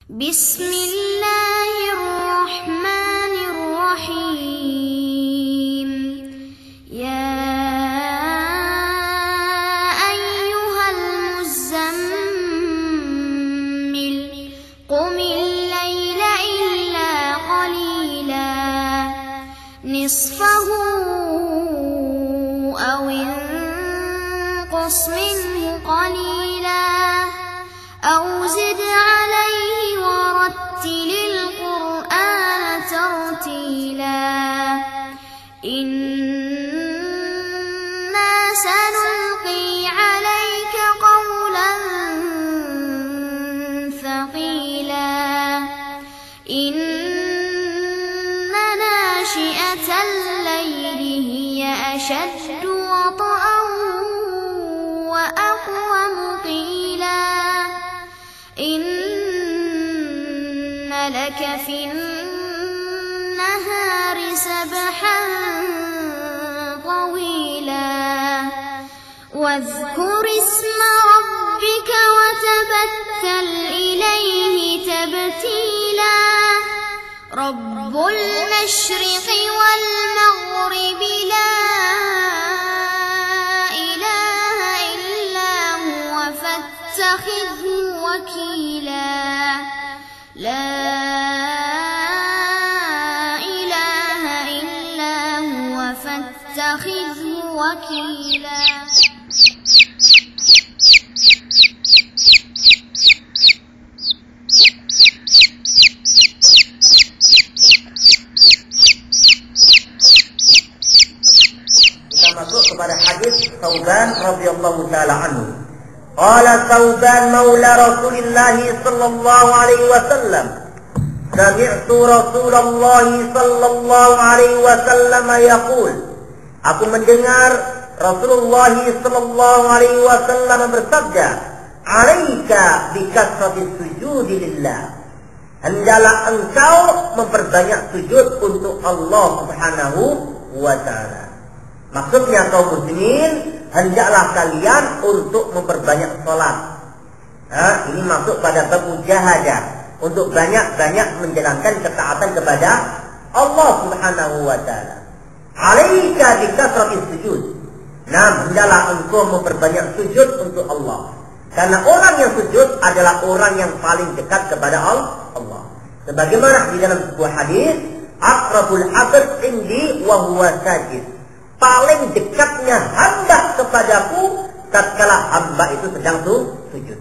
Bismillahirrahmanirrahim. Ya ayyuhal muzammil qumil laila illa qalila nisfahu aw inqus minhu qalila aw zid alayhi warattilil qur'ana tartila inna sanulqi alayka qawlan thaqila inna nashi'atal layli hiya ashaddu wata'an wa aqwamu qila inna laka fin nahari sabhan tawila wadhkur isma rabbika watabattal ilayhi tabtila rabbul mashriqi wal maghribi la ilaha illa huwa fattakhidhu wakila la ilaha illa huwa fattakhidhu wakila. Kita masuk kepada hadis Tsauban radhiyallahu taala anhu. Qala Tsauban maula Rasulillah sallallahu alaihi wasallam, sami'tu Rasulullah sallallahu alaihi wasallam yaqul, aku mendengar Rasulullah sallallahu alaihi wasallam bersabda, alaika bikasratis sujudi lillah, hendaklah engkau memperbanyak sujud untuk Allah Subhanahu wa taala. Maksudnya kaum muslimin, hendaklah kalian untuk memperbanyak salat. Ini masuk pada bab mujahadah, untuk banyak-banyak menjalankan ketaatan kepada Allah Subhanahu wa taala. Alaika bikasratis sujud. Nah, hendaklah engkau memperbanyak sujud untuk Allah. Karena orang yang sujud adalah orang yang paling dekat kepada Allah. Sebagaimana di dalam sebuah hadis, aqrabul abd indi wa huwa sajid. Paling dekatnya hamba kepadaku tatkala hamba itu sedang sujud.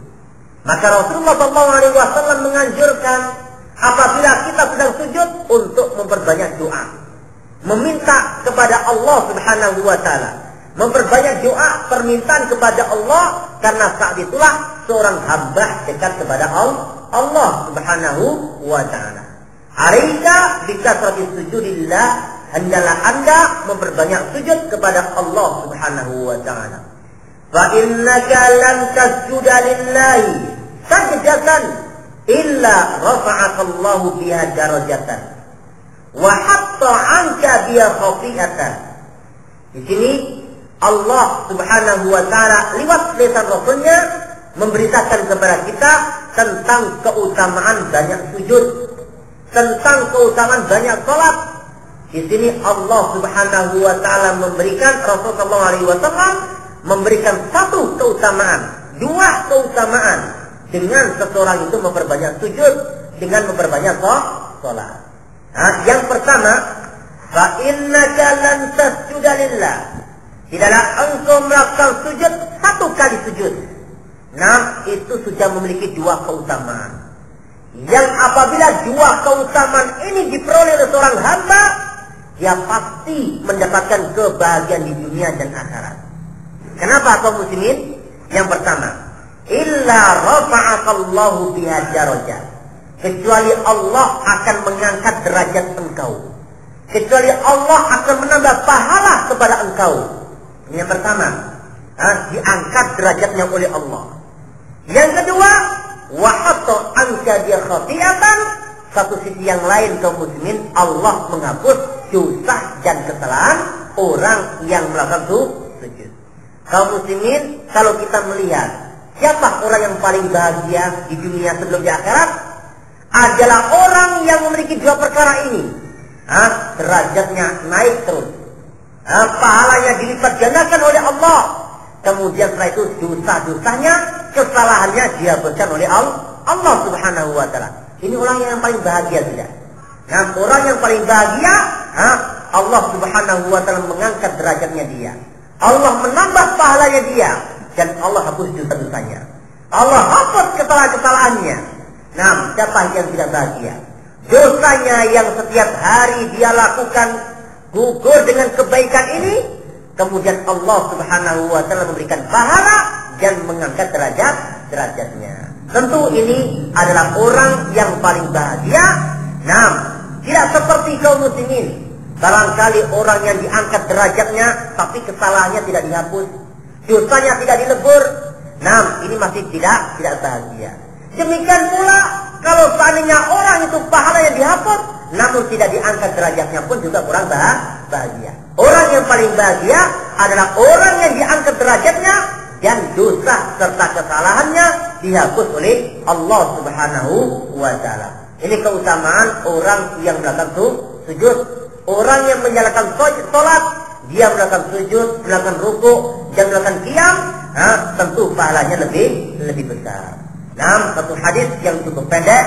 Maka Rasulullah SAW menganjurkan apabila kita sedang sujud untuk memperbanyak doa, meminta kepada Allah Subhanahu wa taala, memperbanyak doa permintaan kepada Allah, karena saat itulah seorang hamba dekat kepada Allah Subhanahu wa taala. Alaika bikasratis sujudillah, hendaklah Anda memperbanyak sujud kepada Allah Subhanahu wa taala. Fa innaka lan tasjuda lillahi sajdatan illa rafa'akallahu biha darajatan wa hatta 'anka biha khati'atan. Di sini Allah Subhanahu wa taala lewat lisan Rasulnya memberitakan kepada kita tentang keutamaan banyak sujud, tentang keutamaan banyak salat. Di sini Allah Subhanahu wa taala memberikan Rasulullah SAW memberikan satu keutamaan, dua keutamaan dengan seseorang itu memperbanyak sujud, dengan memperbanyak salat. Yang pertama, fa innaka lan tasjuda lillah. Tidaklah engkau melakukan sujud satu kali sujud. Nah, itu sudah memiliki dua keutamaan. Yang apabila dua keutamaan ini diperoleh oleh seorang hamba, dia pasti mendapatkan kebahagiaan di dunia dan akhirat. Kenapa kaum muslimin? Yang pertama, illa rafa'akallahu biha darajat. Kecuali Allah akan mengangkat derajat engkau. Kecuali Allah akan menambah pahala kepada engkau. Ini yang pertama, diangkat derajatnya oleh Allah. Yang kedua, wa hatta anka bi khati'atan. Satu sisi yang lain kaum muslimin, Allah menghapus dosa dan kesalahan orang yang melakukan sujud. Kaum muslimin, kalau kita melihat siapa orang yang paling bahagia di dunia sebelum di akhirat, adalah orang yang memiliki dua perkara ini. Derajatnya naik terus. Pahalanya dilipat gandakan oleh Allah. Kemudian setelah itu dosa-dosanya, kesalahannya dihapuskan oleh Allah Subhanahu wa taala. Ini orang yang paling bahagia tidak? Nah, orang yang paling bahagia, Allah Subhanahu wa taala mengangkat derajatnya dia. Allah menambah pahalanya dia dan Allah hapus dosa-dosanya. Allah hapus kesalahan-kesalahannya. Nah, siapa yang tidak bahagia? Dosanya yang setiap hari dia lakukan gugur dengan kebaikan ini, kemudian Allah Subhanahu wa taala memberikan pahala dan mengangkat derajatnya. Tentu ini adalah orang yang paling bahagia. Nah, tidak seperti kaum muslimin. Barangkali orang yang diangkat derajatnya tapi kesalahannya tidak dihapus, dosanya tidak dilebur. Nah, ini masih tidak bahagia. Demikian pula kalau seandainya orang itu pahalanya dihapus namun tidak diangkat derajatnya pun juga kurang bahagia. Orang yang paling bahagia adalah orang yang diangkat derajatnya dan dosa serta kesalahannya dihapus oleh Allah Subhanahu wa taala. Ini keutamaan orang yang melakukan sujud. Orang yang menjalankan salat, dia melakukan sujud, melakukan ruku, dan melakukan qiyam, tentu pahalanya lebih besar. Satu hadis yang cukup pendek,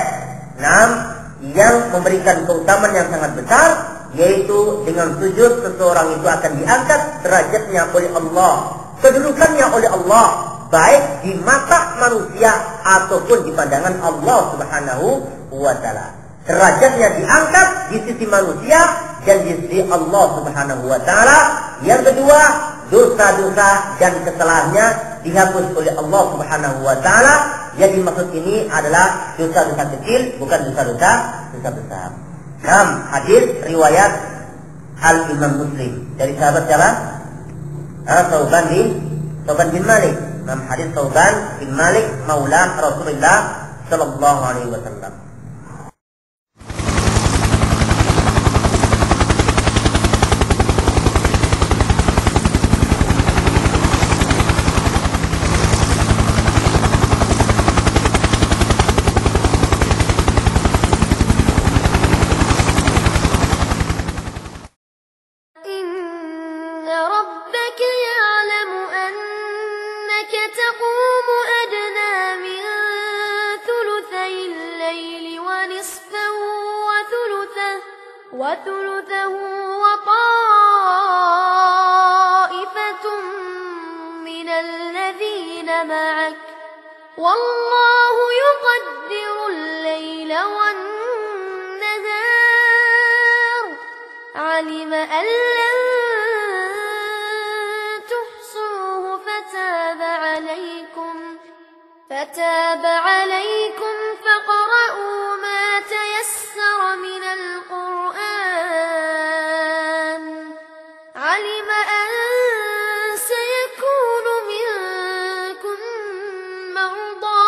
yang memberikan keutamaan yang sangat besar, yaitu dengan sujud seseorang itu akan diangkat derajatnya oleh Allah, kedudukannya oleh Allah, baik di mata manusia ataupun di pandangan Allah Subhanahu wa taala. Derajatnya diangkat di sisi manusia dan di sisi Allah Subhanahu wa taala. Yang kedua, dosa-dosa dan kesalahannya dihapus oleh Allah Subhanahu wa taala. Yang dimaksud ini adalah dosa-dosa kecil, bukan dosa-dosa besar. Hadis riwayat Al-Imam Muslim dari sahabat siapa? Thawban bin Malik. Hadis Thawban bin Malik maula Rasulullah sallallahu alaihi wasallam. وثلثه وطائفة من الذين معك والله يقدر الليل والنهار علم أن لن تحصوه فتاب عليكم فاقرؤوا ما تيسر من القرآن علم أن سيكون منكم مرضى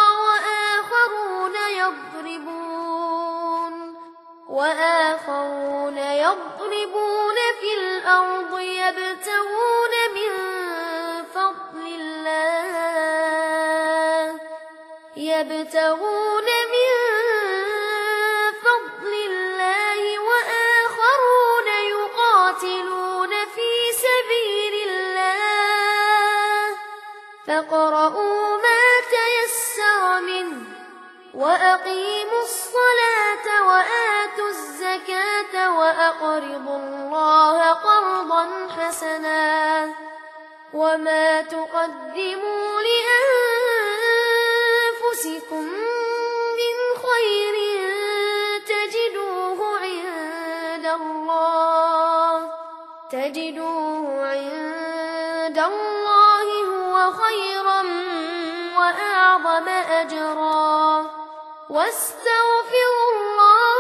وآخرون يضربون في الأرض يبتغون من فضل الله وآخرون يقاتلون في سبيل الله فاقرؤوا ما تيسر منه وأقيموا الصلاة وآتوا الزكاة وأقرضوا الله قرضا حسنا وما تقدموا لأنفسكم من خير تجدوه عند الله هو خيرا وأعظم أجرا واستغفروا الله